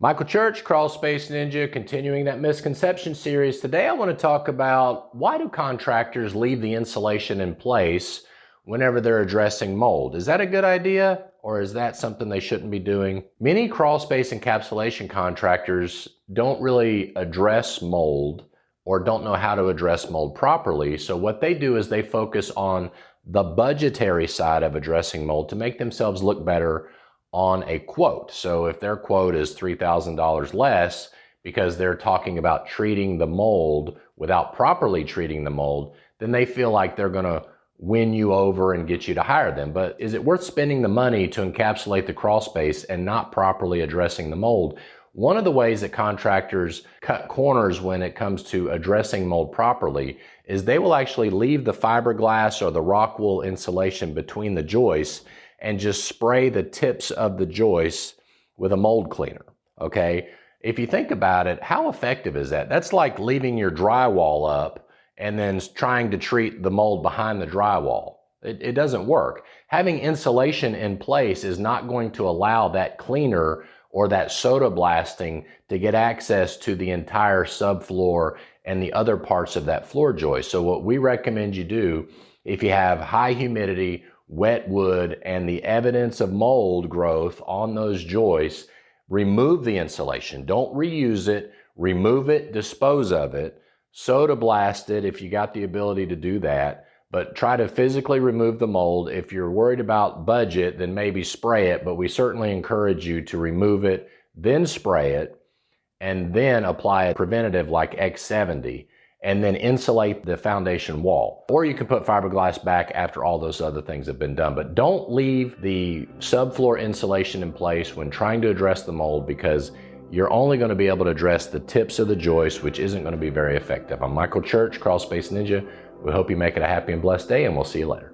Michael Church, Crawl Space Ninja, continuing that misconception series. Today I want to talk about why do contractors leave the insulation in place whenever they're addressing mold? Is that a good idea, or is that something they shouldn't be doing? Many crawl space encapsulation contractors don't really address mold or don't know how to address mold properly. So what they do is they focus on the budgetary side of addressing mold to make themselves look better on a quote. So if their quote is $3,000 less because they're talking about treating the mold without properly treating the mold, then they feel like they're going to win you over and get you to hire them. But is it worth spending the money to encapsulate the crawl space and not properly addressing the mold? One of the ways that contractors cut corners when it comes to addressing mold properly is they will actually leave the fiberglass or the rock wool insulation between the joists and just spray the tips of the joists with a mold cleaner, okay? If you think about it, how effective is that? That's like leaving your drywall up and then trying to treat the mold behind the drywall. It doesn't work. Having insulation in place is not going to allow that cleaner or that soda blasting to get access to the entire subfloor and the other parts of that floor joist. So what we recommend you do, if you have high humidity, wet wood, and the evidence of mold growth on those joists, remove the insulation. Don't reuse it. Remove it, dispose of it, soda blast it if you got the ability to do that, but try to physically remove the mold. If you're worried about budget, then maybe spray it, but we certainly encourage you to remove it, then spray it, and then apply a preventative like X70, and then insulate the foundation wall. Or you can put fiberglass back after all those other things have been done. But don't leave the subfloor insulation in place when trying to address the mold, because you're only going to be able to address the tips of the joist, which isn't going to be very effective. I'm Michael Church, Crawl Space Ninja. We hope you make it a happy and blessed day, and we'll see you later.